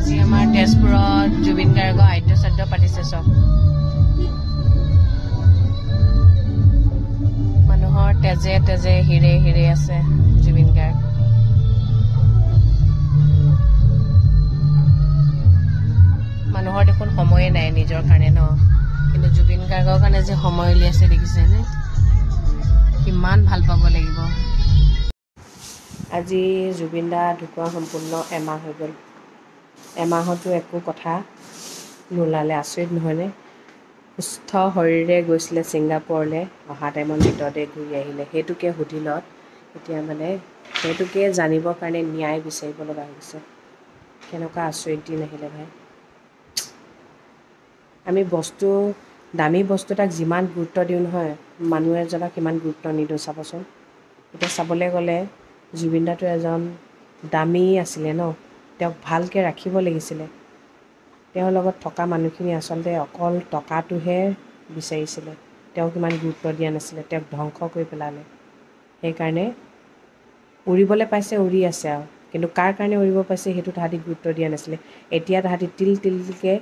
আজি আমাৰ তেজপুৰত জুবিন গাৰ্গ আদ্য শ্ৰাদ্ধ পাতিছে চব মানুহৰ তেজে তেজে হিৰে হিৰে আছে জুবিন গাৰ্গ মানুহৰ দেখোন সময়ে নাই নিজৰ কাৰণে ন কিন্তু জুবিন গাৰ্গৰ কাৰণে যে সময় উলিয়াইছে দেখিছেনে কিমান ভাল পাব লাগিব আজি জুবিন দা ঢুকুৱা সম্পূৰ্ণ এমাহ হৈ গ'ল এমাহতো একো কথা নোলালে আচৰিত নহয়নে সুস্থ শৰীৰে গৈছিলে ছিংগাপুৰলৈ অহা টাইমত ভিতৰতে ঘূৰি আহিলে সেইটোকে সুধিলত এতিয়া মানে সেইটোকে জানিবৰ কাৰণে ন্যায় বিচাৰিব লগা হৈছে কেনেকুৱা আচৰিত দিন আহিলে ভাই আমি বস্তু দামী বস্তু এটাক যিমান গুৰুত্ব দিওঁ নহয় মানুহ এজনক সিমান গুৰুত্ব নিদিওঁ চাবচোন এতিয়া চাবলৈ গ'লে জুবিন দাটো এজন দামী আছিলে ন তেওঁক ভালকৈ ৰাখিব লাগিছিলে তেওঁৰ লগত থকা মানুহখিনি আচলতে অকল টকাটোহে বিচাৰিছিলে তেওঁক ইমান গুৰুত্ব দিয়া নাছিলে তেওঁক ধ্বংস কৰি পেলালে সেইকাৰণে উৰিবলৈ পাইছে উৰি আছে আৰু কিন্তু কাৰ কাৰণে উৰিব পাইছে সেইটো তাহাঁতি গুৰুত্ব দিয়া নাছিলে এতিয়া তাহাঁতি তিল তিলকৈ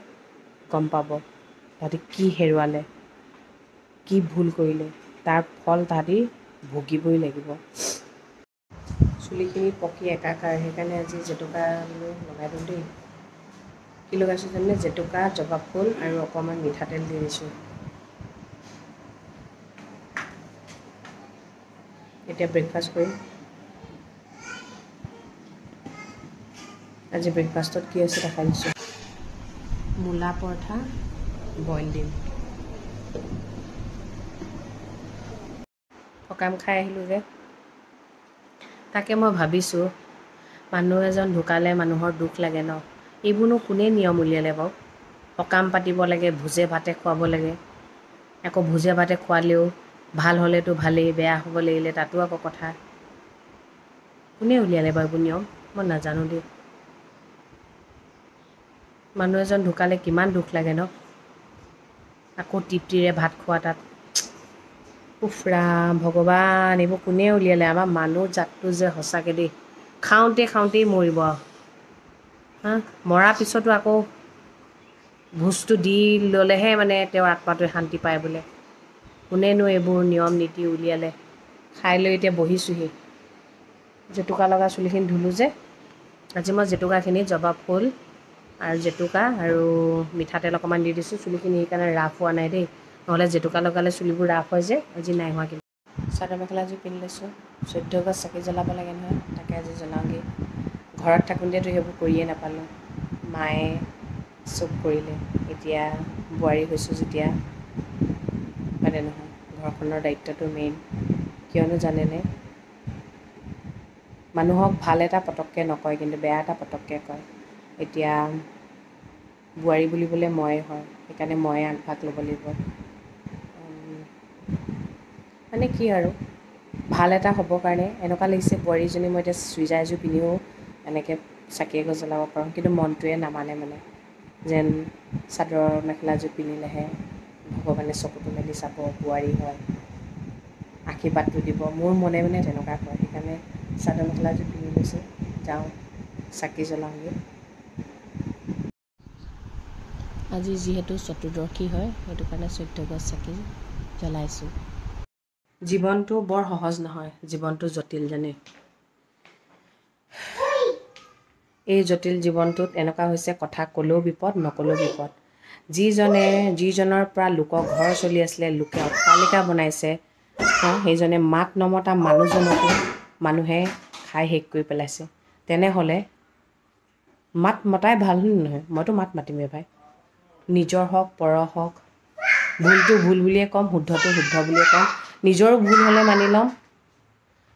গম পাব তাহাঁতি কি হেৰুৱালে কি ভুল কৰিলে তাৰ ফল তাহাঁতি ভুগিবই লাগিব চুলিখিনি পকি একাকাৰ সেইকাৰণে আজি জেতুকা লগাই দিওঁ দেই কি লগাইছোঁ জানে জেতুকা জবা ফুল আৰু অকণমান মিঠাতেল দি দিছোঁ এতিয়া ব্ৰেকফাষ্ট কৰিম আজি ব্ৰেকফাষ্টত কি আছে দেখাই দিছোঁ মূলা পৰঠা বইল দিম সকাম খাই আহিলোঁ যে তাকে মই ভাবিছোঁ মানুহ এজন ঢুকালে মানুহৰ দুখ লাগে ন এইবোৰনো কোনে নিয়ম উলিয়ালে বাৰু সকাম পাতিব লাগে ভোজে ভাতে খুৱাব লাগে আকৌ ভোজে ভাতে খোৱালেও ভাল হ'লেতো ভালেই বেয়া হ'ব লাগিলে তাতো আকৌ কথা কোনে উলিয়ালে বাৰু এইবোৰ নিয়ম মই নাজানো দেই মানুহ এজন ঢুকালে কিমান দুখ লাগে ন আকৌ তৃপ্তিৰে ভাত খোৱা তাত উফ ৰাম ভগৱান এইবোৰ কোনে উলিয়ালে আমাৰ মানুহ জাতটো যে সঁচাকৈ দেই খাওঁতেই মৰিব আৰু হা মৰাৰ পিছতো আকৌ ভোজটো দি ল'লেহে মানে তেওঁৰ আত্মাটোৱে শান্তি পায় বোলে কোনেনো এইবোৰ নিয়ম নীতি উলিয়ালে খাই লৈ এতিয়া বহিছোঁহি জেতুকা লগা চুলিখিনি ধুলোঁ যে আজি মই জেতুকাখিনি জবা ফুল আৰু জেতুকা আৰু মিঠাতেল অকণমান দি দিছোঁ চুলিখিনি সেইকাৰণে ৰাফ হোৱা নাই দেই নহ'লে জেতুকা লগালে চুলিবোৰ ৰাফ হয় যে আজি নাই হোৱা কিন্তু চাদৰ মেখেলাযোৰ পিন্ধি লৈছোঁ 14 গছ চাকি জ্বলাব লাগে নহয় তাকে আজি জ্বলাওঁগৈ ঘৰত থাকোঁতেতো সেইবোৰ কৰিয়ে নাপালোঁ মায়ে চব কৰিলে এতিয়া বোৱাৰী হৈছোঁ যেতিয়া হয়নে নহয় ঘৰখনৰ দায়িত্বটো মেইন কিয়নো জানেনে মানুহক ভাল এটা পটককৈ নকয় কিন্তু বেয়া এটা পটককৈ কয় এতিয়া বোৱাৰী বুলিবলৈ ময়ে হয় সেইকাৰণে ময়ে আগভাগ ল'ব লাগিব মানে কি আৰু ভাল এটা হ'বৰ কাৰণে এনেকুৱা লাগিছে বোৱাৰীজনী মই এতিয়া চুইজাৰ এযোৰ পিন্ধিও এনেকৈ চাকি এগছ জ্বলাব পাৰোঁ কিন্তু মনটোৱে নামানে মানে যেন চাদৰ মেখেলাযোৰ পিন্ধিলেহে ভগৱানে চকুটো মেলি চাব বোৱাৰী হয় আশীৰ্বাদটো দিব মোৰ মনে মনে তেনেকুৱা কয় সেইকাৰণে চাদৰ মেখেলাযোৰ পিন্ধি লৈছোঁ যাওঁ চাকি জ্বলাওঁগৈ আজি যিহেতু চতুৰ্দশী হয় সেইটো কাৰণে 14 গছ চাকি জ্বলাইছোঁ জীৱনটো বৰ সহজ নহয় জীৱনটো জটিল জানে এই জটিল জীৱনটোত এনেকুৱা হৈছে কথা ক'লেও বিপদ নক'লেও বিপদ যিজনৰ পৰা লোকৰ ঘৰ চলি আছিলে লোকে অট্টালিকা বনাইছে সেইজনে মাত নমতা মানুহজনকো মানুহে খাই শেষ কৰি পেলাইছে তেনেহ'লে মাত মতাই ভাল নহয় মইতো মাত মাতিমেই ভাই নিজৰ হওক পৰৰ হওক ভুলটো ভুল বুলিয়ে ক'ম শুদ্ধটো শুদ্ধ বুলিয়ে ক'ম নিজৰো ভুল হ'লে মানি ল'ম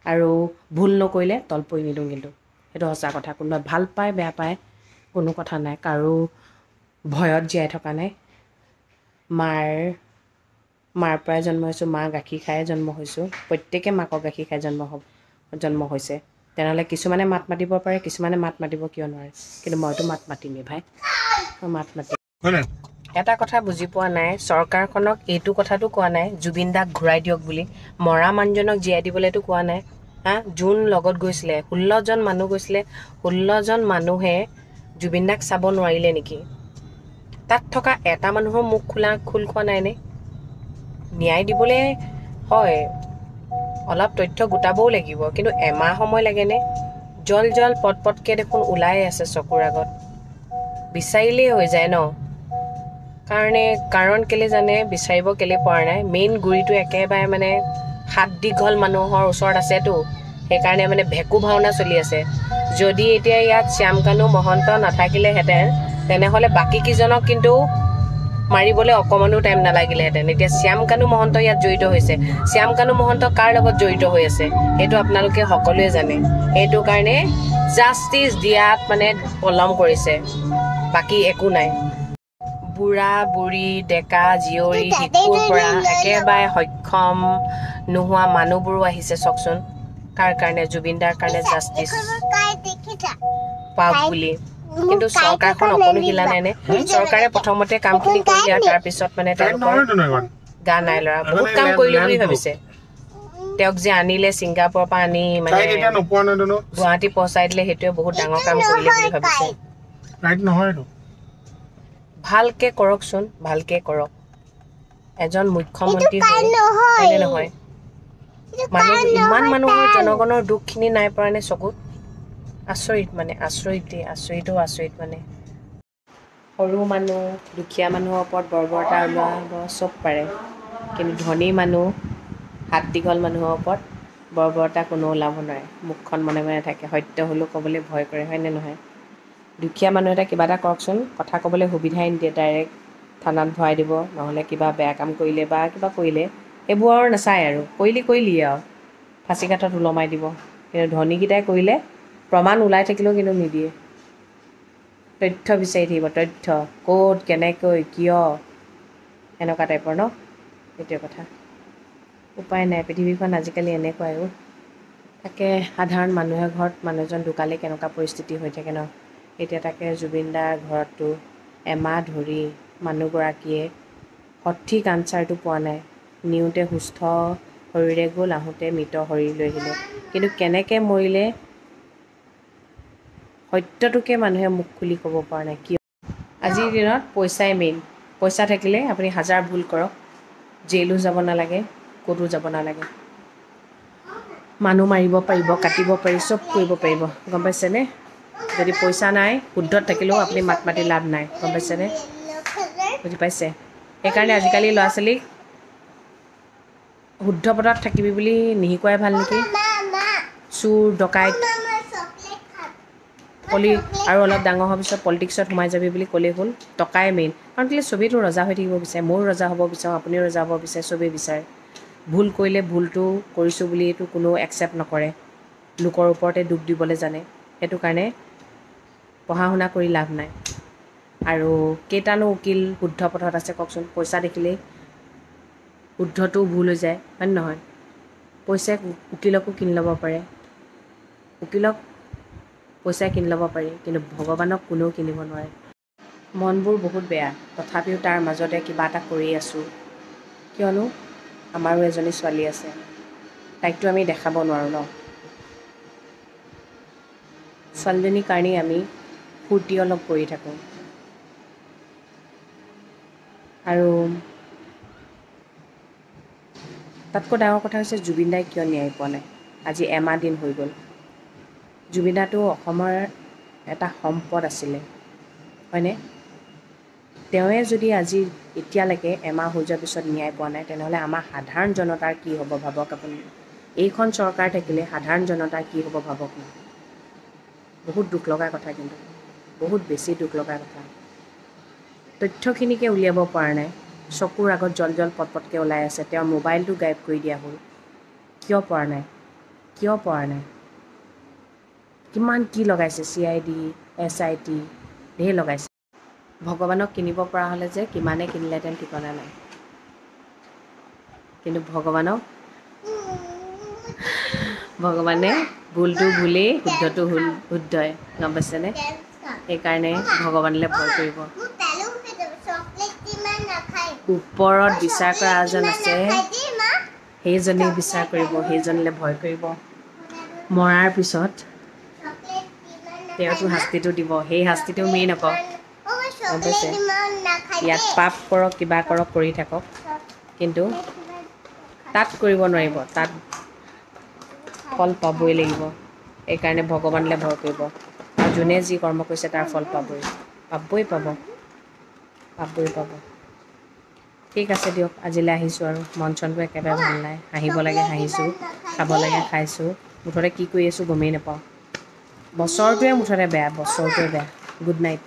আৰু ভুল নকৰিলে তল পৰি নিদিওঁ কিন্তু সেইটো সঁচা কথা কোনোবাই ভাল পায় বেয়া পায় কোনো কথা নাই কাৰো ভয়ত জীয়াই থকা নাই মাৰ পৰাই জন্ম হৈছোঁ মাৰ গাখীৰ খায়ে জন্ম হৈছোঁ প্ৰত্যেকে মাকৰ গাখীৰ খাই জন্ম হৈছে তেনেহ'লে কিছুমানে মাত মাতিব পাৰে কিছুমানে মাত মাতিব কিয় নোৱাৰে কিন্তু মইতো মাত মাতিমেই ভাই মই মাত মাতিম এটা কথা বুজি পোৱা নাই চৰকাৰখনক এইটো কথাটো কোৱা নাই জুবিন দাক ঘূৰাই দিয়ক বুলি মৰা মানুহজনক জীয়াই দিবলৈতো কোৱা নাই যোন লগত গৈছিলে 16জন মানুহ গৈছিলে 16জন মানুহে জুবিন দাক চাব নোৱাৰিলে নেকি তাত থকা এটা মানুহৰ মুখ খোল খোৱা নাইনে ন্যায় দিবলৈ হয় অলপ তথ্য গোটাবও লাগিব কিন্তু এমাহ সময় লাগেনে জল জল পটপটকে দেখোন ওলাই আছে চকুৰ আগত বিচাৰিলেই হৈ যায় ন কাৰণ কেলে জানে বিচাৰিব কেলে পৰা নাই মেইন গুৰিটো একেবাৰে মানে হাত দীঘল মানুহৰ ওচৰত আছেতো সেইকাৰণে মানে ভেকু ভাওনা চলি আছে যদি এতিয়া ইয়াত শ্যামকানু মহন্ত নাথাকিলেহেঁতেন তেনেহ'লে বাকী কেইজনক কিন্তু মাৰিবলৈ অকমানো টাইম নালাগিলেহেঁতেন এতিয়া শ্যামকানু মহন্ত ইয়াত জড়িত হৈছে শ্যামকানু মহন্ত কাৰ লগত জড়িত হৈ আছে সেইটো আপোনালোকে সকলোৱে জানে সেইটো কাৰণে জাষ্টিচ দিয়াত মানে পলম কৰিছে বাকী একো নাই বুঢ়া বুঢ়ী ডেকা জীয়ৰী শিশুৰ পৰা একেবাৰে সক্ষম নোহোৱা মানুহবোৰো আহিছে চাওকচোন কাৰ কাৰণে জুবিন দাৰ কাৰণে জাষ্টিচ পাওক বুলি কিন্তু চৰকাৰখন অকণো হিলা নাইনে চৰকাৰে প্ৰথমতে কামখিনি কৰি দিয়া তাৰপিছত মানে তেওঁলোকৰ গা নাই লৰা বহুত কাম কৰিলে বুলি ভাবিছে তেওঁক যে আনিলে ছিংগাপুৰৰ পৰা আনি মানে গুৱাহাটী পहुঁচাই দিলে সেইটোৱে বহুত ডাঙৰ কাম কৰিলে বুলি ভাবিছে ভালকে কৰকচোন ভালকে কৰক এজন মুখ্যমন্ত্ৰী হয়নে নহয় মানুহ ইমান মানুহৰ জনগণৰ দুখখিনি নাই পৰা নে চকুত আচৰিত মানে আচৰিত মানে সৰু মানুহ দুখীয়া মানুহৰ ওপৰত বৰ্বৰতা ওলাব চব পাৰে কিন্তু ধনী মানুহ হাত দীঘল মানুহৰ ওপৰত বৰ্বৰতা কোনো ওলাব নোৱাৰে মুখখন মনে মনে থাকে সত্য হ'লেও ক'বলৈ ভয় কৰে হয়নে নহয় দুখীয়া মানুহ এটা কিবা এটা কৰকচোন কথা ক'বলৈ সুবিধাই নিদিয়ে ডাইৰেক্ট থানাত ভৰাই দিব নহ'লে কিবা বেয়া কাম কৰিলে বা কিবা কৰিলে সেইবোৰ আৰু নাচায় আৰু কৰিলি আৰু ফাঁচিকাঠত ওলমাই দিব কিন্তু ধনীকেইটাই কৰিলে প্ৰমাণ ওলাই থাকিলেও কিন্তু নিদিয়ে তথ্য বিচাৰি থাকিব তথ্য ক'ত কেনেকৈ কিয় এনেকুৱা টাইপৰ ন সেইটোৱে কথা উপায় নাই পৃথিৱীখন আজিকালি এনেকুৱাই তাকে সাধাৰণ মানুহে ঘৰত মানুহ এজন ঢুকালে কেনেকুৱা পৰিস্থিতি হৈ থাকে ন এতিয়া তাকে জুবিন দাৰ ঘৰতো এমাহ ধৰি মানুহগৰাকীয়ে সঠিক আনচাৰটো পোৱা নাই নিওঁতে সুস্থ শৰীৰে গ'ল আহোঁতে মৃত শৰীৰ লৈ আহিলে কিন্তু কেনেকৈ মৰিলে সত্যটোকে মানুহে মুখ খুলি ক'ব পৰা নাই কিয় আজিৰ দিনত পইচাই মেইন পইচা থাকিলে আপুনি হাজাৰ ভুল কৰক জেইলো যাব নালাগে ক'তো যাব নালাগে মানুহ মাৰিব পাৰিব কাটিব পাৰি চব কৰিব পাৰিব গম পাইছেনে যদি পইচা নাই শুদ্ধত থাকিলেও আপুনি মাত মাতি লাভ নাই গম পাইছেনে বুজি পাইছে সেইকাৰণে আজিকালি ল'ৰা ছোৱালীক শুদ্ধ পথত থাকিবি বুলি নিশিকোৱাই ভাল নেকি চুৰ ডকাইত আৰু অলপ ডাঙৰ হোৱাৰ পিছত পলিটিক্সত সোমাই যাবি বুলি ক'লেই হ'ল টকাই মেইন কাৰণ কেলৈ চবেইতো ৰজা হৈ থাকিব বিচাৰে ময়ো ৰজা হ'ব বিচাৰোঁ আপুনিও ৰজা হ'ব বিচাৰে চবেই বিচাৰে ভুল কৰিলে ভুলটো কৰিছোঁ বুলিতো কোনো একচেপ্ট নকৰে লোকৰ ওপৰতে দুখ দিবলৈ জানে সেইটো কাৰণে পঢ়া শুনা কৰি লাভ নাই আৰু কেইটানো উকিল শুদ্ধ পথত আছে কওকচোন পইচা দেখিলেই শুদ্ধটোও ভুল হৈ যায় হয়নে নহয় পইচাই উকিলকো কিনি ল'ব পাৰে উকিলক পইচাই কিনি ল'ব পাৰি কিন্তু ভগৱানক কোনেও কিনিব নোৱাৰে মনবোৰ বহুত বেয়া তথাপিও তাৰ মাজতে কিবা এটা কৰি আছোঁ কিয়নো আমাৰো এজনী ছোৱালী আছে তাইকতো আমি দেখাব নোৱাৰোঁ ন ছোৱালীজনীৰ কাৰণেই আমি ফূৰ্তি অলপ কৰি থাকোঁ আৰু তাতকৈ ডাঙৰ কথা হৈছে জুবিন দাই কিয় ন্যায় পোৱা নাই আজি এমাহ দিন হৈ গ'ল জুবিন দাটো অসমৰ এটা সম্পদ আছিলে হয়নে তেওঁৱে যদি আজি এতিয়ালৈকে এমাহ হৈ যোৱাৰ পিছত ন্যায় পোৱা নাই তেনেহ'লে আমাৰ সাধাৰণ জনতাৰ কি হ'ব ভাবক আপুনি এইখন চৰকাৰ থাকিলে সাধাৰণ জনতাৰ কি হ'ব ভাবক বহুত দুখ লগা কথা কিন্তু বহুত বেছি দুখ লগা কথা তথ্যখিনিকে উলিয়াব পৰা নাই চকুৰ আগত জল জল পটপটকৈ ওলাই আছে তেওঁৰ মোবাইলটো গায়ব কৰি দিয়া হ'ল কিয় পৰা নাই কিমান কি লগাইছে CID SIT ঢেৰ লগাইছে ভগৱানক কিনিব পৰা হ'লে যে কিমানে কিনিলেহেঁতেন ঠিকনা নাই কিন্তু ভগৱানে ভুলটো ভুলেই শুদ্ধটো শুদ্ধই গম পাইছেনে সেইকাৰণে ভগৱানলৈ ভয় কৰিব ওপৰত বিচাৰ কৰা এজন আছে সেইজনেই বিচাৰ কৰিব সেইজনলৈ ভয় কৰিব মৰাৰ পিছত তেওঁতো শাস্তিটো দিব, সেই শাস্তিটো মেইন আকৌ, গম পাইছে? ইয়াত পাপ কৰক কিবা কৰক কৰি থাকক, কিন্তু তাত কৰিব নোৱাৰিব, তাত ফল পাবই লাগিব। সেইকাৰণে ভগৱানলৈ ভয় কৰিব, আৰু যোনে যি কৰ্ম কৰিছে তাৰ ফল পাবই পাব। ঠিক আছে দিয়ক, আজিলৈ আহিছোঁ আৰু, মন চনটো একেবাৰে ভাল নাই। হাঁহিব লাগে হাঁহিছোঁ, খাব লাগে খাইছোঁ, মুঠতে কি কৰি আছোঁ গমেই নাপাওঁ। বছৰটোৱে মুঠতে বেয়া, বছৰটোৱে বেয়া। Good night.